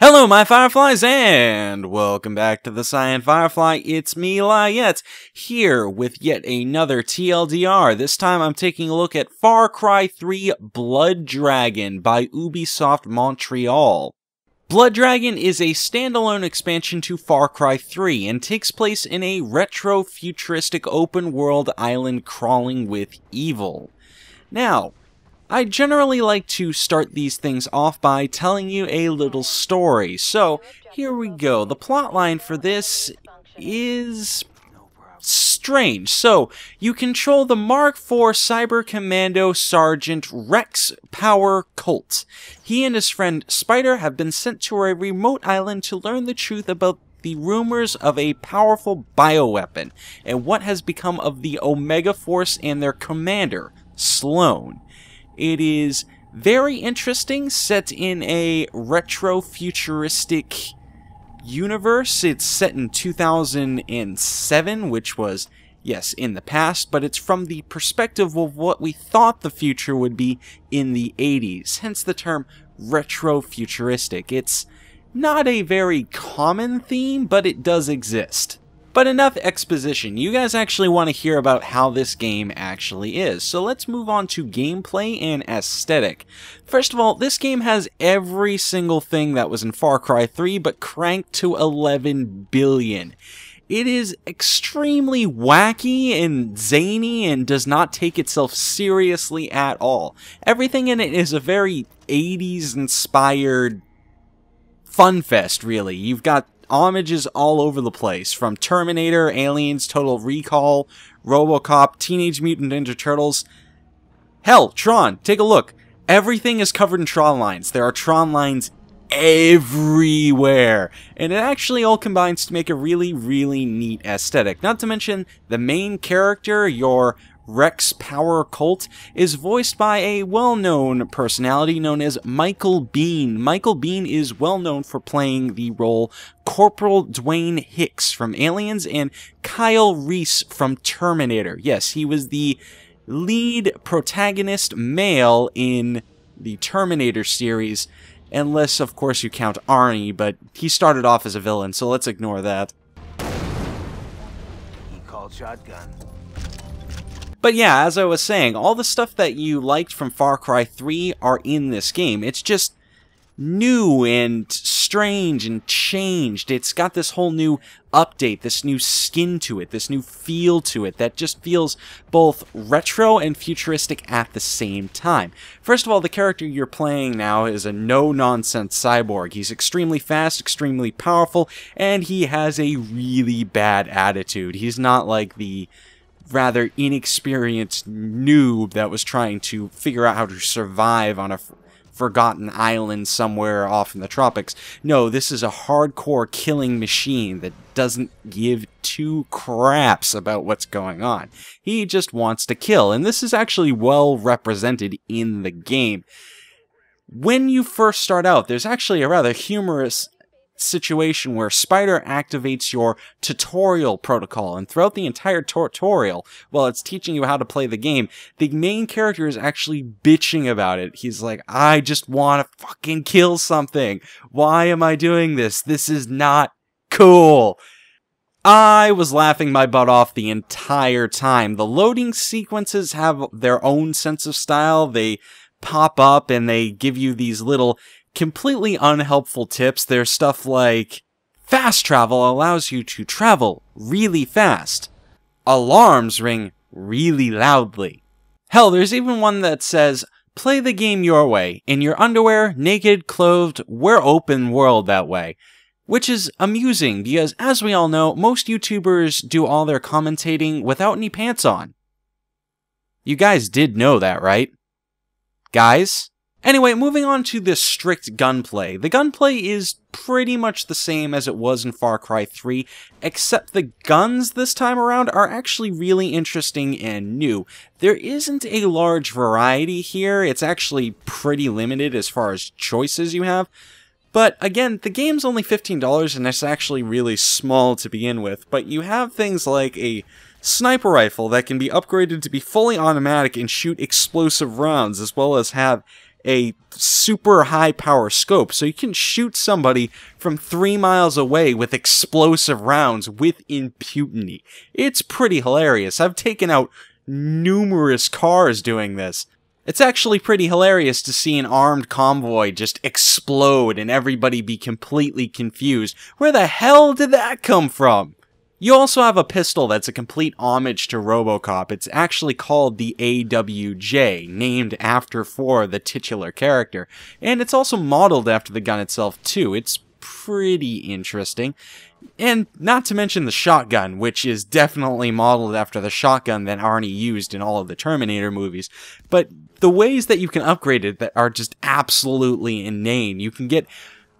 Hello my Fireflies and welcome back to TheCyanFirefly. It's me, Lyiat, here with yet another TLDR. This time I'm taking a look at Far Cry 3 Blood Dragon by Ubisoft Montreal. Blood Dragon is a standalone expansion to Far Cry 3 and takes place in a retro-futuristic open-world island crawling with evil. Now, I generally like to start these things off by telling you a little story, so here we go. The plotline for this is strange. So, you control the Mark IV Cyber Commando Sergeant Rex Power Colt. He and his friend Spider have been sent to a remote island to learn the truth about the rumors of a powerful bioweapon and what has become of the Omega Force and their commander, Sloan. It is very interesting, set in a retro-futuristic universe. It's set in 2007, which was, yes, in the past, but it's from the perspective of what we thought the future would be in the 80s, hence the term retro-futuristic. It's not a very common theme, but it does exist. But enough exposition, you guys actually want to hear about how this game actually is, so let's move on to gameplay and aesthetic. First of all, this game has every single thing that was in Far Cry 3, but cranked to 11 billion. It is extremely wacky and zany and does not take itself seriously at all. Everything in it is a very 80s inspired fun fest, really. You've got homages all over the place, from Terminator, Aliens, Total Recall, RoboCop, Teenage Mutant Ninja Turtles. Hell, Tron, take a look. Everything is covered in Tron lines. There are Tron lines everywhere. And it actually all combines to make a really, really neat aesthetic. Not to mention, the main character, your Rex Power Colt, is voiced by a well-known personality known as Michael Biehn. Michael Biehn is well known for playing the role Corporal Dwayne Hicks from Aliens and Kyle Reese from Terminator. Yes, he was the lead protagonist male in the Terminator series, unless of course you count Arnie, but he started off as a villain, so let's ignore that. He called shotgun. But yeah, as I was saying, all the stuff that you liked from Far Cry 3 are in this game. It's just new and strange and changed. It's got this whole new update, this new skin to it, this new feel to it that just feels both retro and futuristic at the same time. First of all, the character you're playing now is a no-nonsense cyborg. He's extremely fast, extremely powerful, and he has a really bad attitude. He's not like the rather inexperienced noob that was trying to figure out how to survive on a forgotten island somewhere off in the tropics. No, this is a hardcore killing machine that doesn't give two craps about what's going on. He just wants to kill, and this is actually well represented in the game. When you first start out, there's actually a rather humorous situation where Spider activates your tutorial protocol, and throughout the entire tutorial, while it's teaching you how to play the game, the main character is actually bitching about it. He's like, I just want to fucking kill something. Why am I doing this? This is not cool. I was laughing my butt off the entire time. The loading sequences have their own sense of style. They pop up and they give you these little completely unhelpful tips. There's stuff like, fast travel allows you to travel really fast. Alarms ring really loudly. Hell, there's even one that says, play the game your way. In your underwear, naked, clothed, we're open world that way. Which is amusing, because as we all know, most YouTubers do all their commentating without any pants on. You guys did know that, right? Guys? Anyway, moving on to the strict gunplay. The gunplay is pretty much the same as it was in Far Cry 3, except the guns this time around are actually really interesting and new. There isn't a large variety here. It's actually pretty limited as far as choices you have. But again, the game's only $15 and it's actually really small to begin with. But you have things like a sniper rifle that can be upgraded to be fully automatic and shoot explosive rounds, as well as have a super high power scope, so you can shoot somebody from 3 miles away with explosive rounds with impunity. It's pretty hilarious. I've taken out numerous cars doing this. It's actually pretty hilarious to see an armed convoy just explode and everybody be completely confused. Where the hell did that come from? You also have a pistol that's a complete homage to RoboCop. It's actually called the AWJ, named after the titular character. And it's also modeled after the gun itself too. It's pretty interesting. And not to mention the shotgun, which is definitely modeled after the shotgun that Arnie used in all of the Terminator movies. But the ways that you can upgrade it that are just absolutely inane. You can get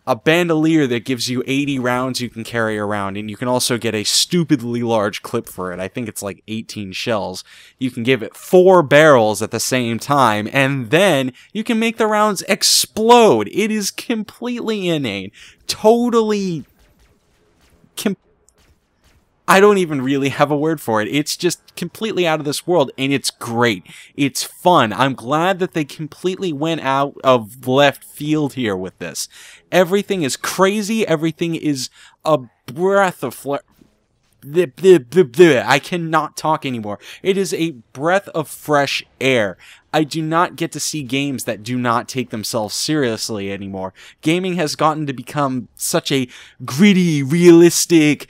a bandolier that gives you 80 rounds you can carry around, and you can also get a stupidly large clip for it. I think it's like 18 shells. You can give it 4 barrels at the same time, and then you can make the rounds explode. It is completely inane. Totally I don't even really have a word for it. It's just completely out of this world, and it's great. It's fun. I'm glad that they completely went out of left field here with this. Everything is crazy. Everything is a breath of I cannot talk anymore. It is a breath of fresh air. I do not get to see games that do not take themselves seriously anymore. Gaming has gotten to become such a gritty, realistic,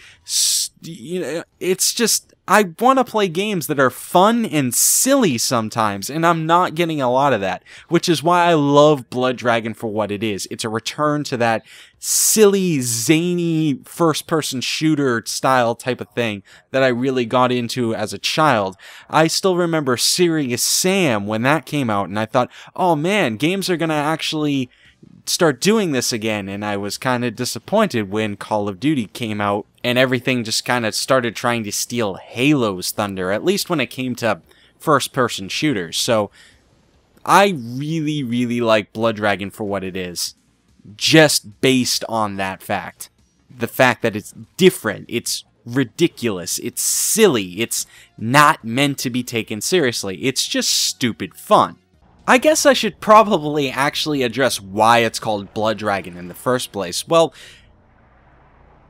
it's just, I want to play games that are fun and silly sometimes, and I'm not getting a lot of that, which is why I love Blood Dragon for what it is. It's a return to that silly, zany, first-person shooter style type of thing that I really got into as a child. I still remember Serious Sam when that came out, and I thought, oh man, games are gonna actually start doing this again, and I was kind of disappointed when Call of Duty came out and everything just kind of started trying to steal Halo's thunder, at least when it came to first-person shooters. So I really, really like Blood Dragon for what it is, just based on that fact. The fact that it's different, it's ridiculous, it's silly, it's not meant to be taken seriously, it's just stupid fun. I guess I should probably actually address why it's called Blood Dragon in the first place. Well,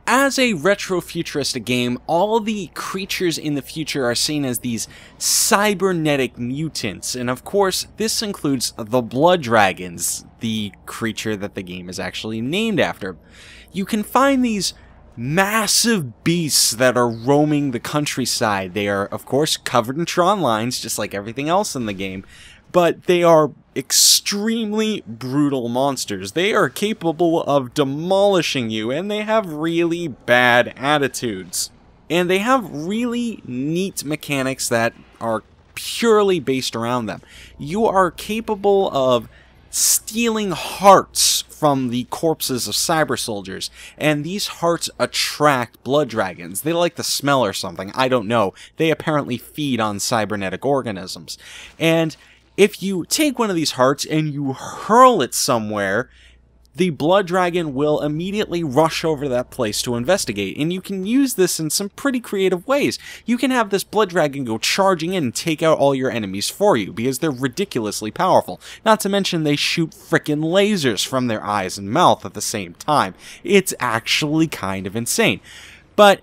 as a retro-futuristic game, all the creatures in the future are seen as these cybernetic mutants, and of course, this includes the Blood Dragons, the creature that the game is actually named after. You can find these massive beasts that are roaming the countryside. They are, of course, covered in Tron lines, just like everything else in the game, but they are extremely brutal monsters. They are capable of demolishing you, and they have really bad attitudes. And they have really neat mechanics that are purely based around them. You are capable of stealing hearts from the corpses of cyber soldiers, and these hearts attract blood dragons. They like the smell or something, I don't know. They apparently feed on cybernetic organisms. And if you take one of these hearts and you hurl it somewhere, the blood dragon will immediately rush over that place to investigate, and you can use this in some pretty creative ways. You can have this blood dragon go charging in and take out all your enemies for you, because they're ridiculously powerful. Not to mention they shoot frickin' lasers from their eyes and mouth at the same time. It's actually kind of insane. But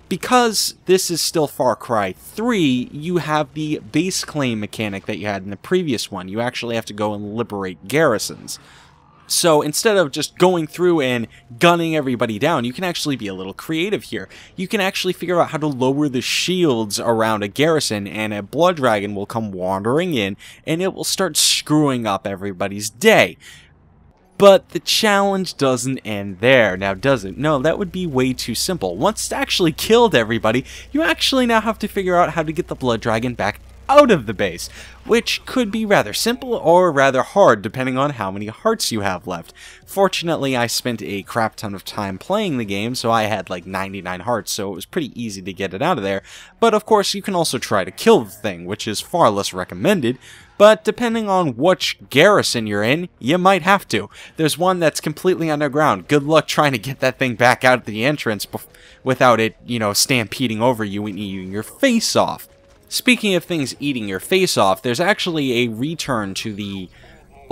because this is still Far Cry 3, you have the base claim mechanic that you had in the previous one. You actually have to go and liberate garrisons. So instead of just going through and gunning everybody down, you can actually be a little creative here. You can actually figure out how to lower the shields around a garrison, and a blood dragon will come wandering in, and it will start screwing up everybody's day. But the challenge doesn't end there, now does it? No, that would be way too simple. Once it's actually killed everybody, you actually now have to figure out how to get the blood dragon back out of the base, which could be rather simple or rather hard depending on how many hearts you have left. Fortunately, I spent a crap ton of time playing the game, so I had like 99 hearts, so it was pretty easy to get it out of there. But of course, you can also try to kill the thing, which is far less recommended. But depending on which garrison you're in, you might have to. There's one that's completely underground. Good luck trying to get that thing back out of the entrance without it, stampeding over you and eating your face off. Speaking of things eating your face off, there's actually a return to the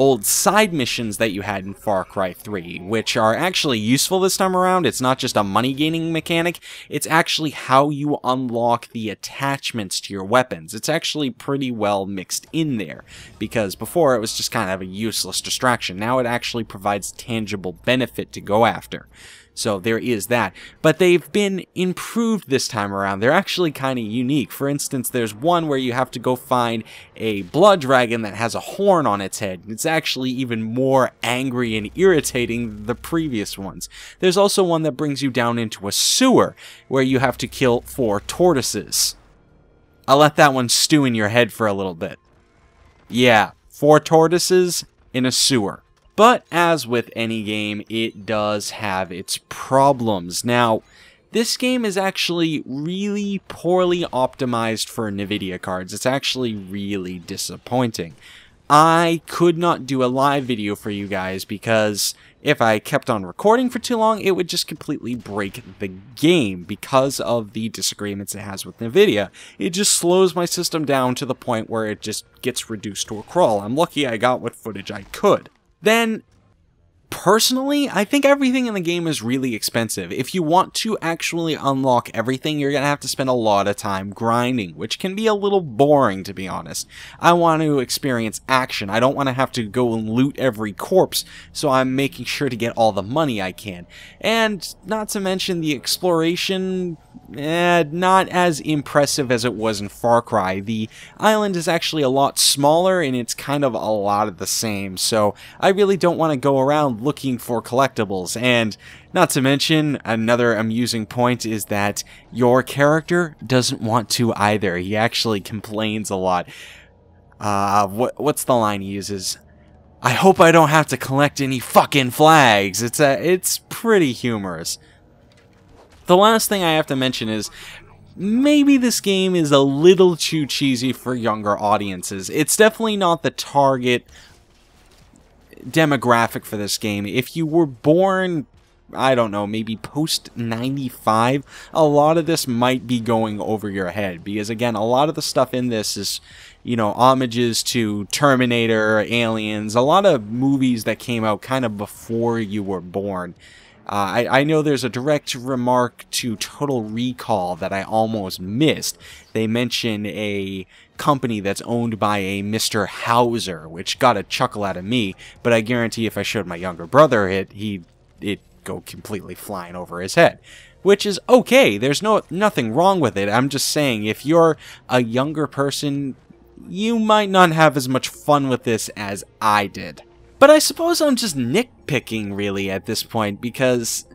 old side missions that you had in Far Cry 3, which are actually useful this time around. It's not just a money gaining mechanic, it's actually how you unlock the attachments to your weapons. It's actually pretty well mixed in there, because before it was just kind of a useless distraction. Now it actually provides tangible benefit to go after. So there is that. But they've been improved this time around. They're actually kind of unique. For instance, there's one where you have to go find a blood dragon that has a horn on its head. It's actually even more angry and irritating than the previous ones. There's also one that brings you down into a sewer where you have to kill 4 tortoises. I'll let that one stew in your head for a little bit. Yeah, 4 tortoises in a sewer. But as with any game, it does have its problems. Now, this game is actually really poorly optimized for NVIDIA cards. It's actually really disappointing. I could not do a live video for you guys because if I kept on recording for too long, it would just completely break the game because of the disagreements it has with NVIDIA. It just slows my system down to the point where it just gets reduced to a crawl. I'm lucky I got what footage I could. Then, personally, I think everything in the game is really expensive. If you want to actually unlock everything, you're going to have to spend a lot of time grinding, which can be a little boring, to be honest. I want to experience action. I don't want to have to go and loot every corpse, so I'm making sure to get all the money I can. And not to mention the exploration, not as impressive as it was in Far Cry. The island is actually a lot smaller, and it's kind of a lot of the same, so I really don't want to go around looking for collectibles. And not to mention, another amusing point is that your character doesn't want to either. He actually complains a lot. What's the line he uses? I hope I don't have to collect any fucking flags. It's pretty humorous. The last thing I have to mention is maybe this game is a little too cheesy for younger audiences. It's definitely not the target demographic for this game. If you were born, I don't know, maybe post-95, a lot of this might be going over your head, because again, a lot of the stuff in this is, you know, homages to Terminator, Aliens, a lot of movies that came out kind of before you were born. I know there's a direct remark to Total Recall that I almost missed. They mention a company that's owned by a Mr. Hauser, which got a chuckle out of me, but I guarantee if I showed my younger brother it'd go completely flying over his head. Which is okay, there's nothing wrong with it. I'm just saying, if you're a younger person, you might not have as much fun with this as I did. But I suppose I'm just nitpicking, really, at this point, because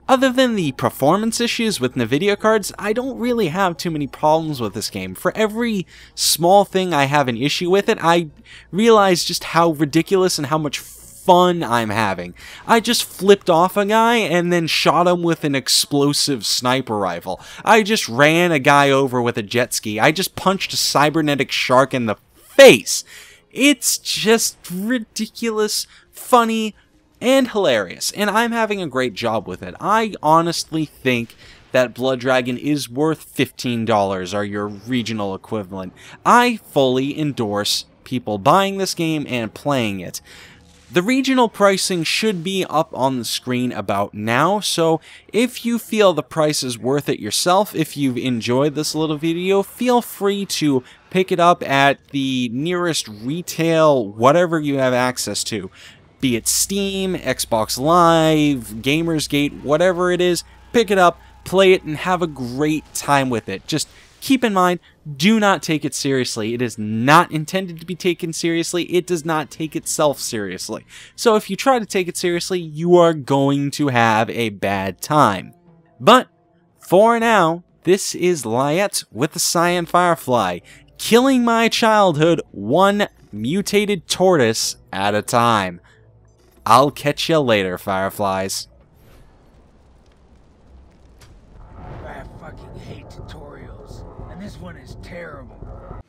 other than the performance issues with NVIDIA cards, I don't really have too many problems with this game. For every small thing I have an issue with it, I realize just how ridiculous and how much fun I'm having. I just flipped off a guy and then shot him with an explosive sniper rifle. I just ran a guy over with a jet ski. I just punched a cybernetic shark in the face. It's just ridiculous, funny, and hilarious, and I'm having a great job with it. I honestly think that Blood Dragon is worth $15 or your regional equivalent. I fully endorse people buying this game and playing it. The regional pricing should be up on the screen about now, so if you feel the price is worth it yourself, if you've enjoyed this little video, feel free to pick it up at the nearest retail, whatever you have access to. Be it Steam, Xbox Live, Gamersgate, whatever it is, pick it up, play it, and have a great time with it. Just keep in mind, do not take it seriously. It is not intended to be taken seriously. It does not take itself seriously. So if you try to take it seriously, you are going to have a bad time. But for now, this is Lyiat with TheCyanFirefly, killing my childhood one mutated tortoise at a time. I'll catch you later, Fireflies. I fucking hate tutorials, and this one is terrible.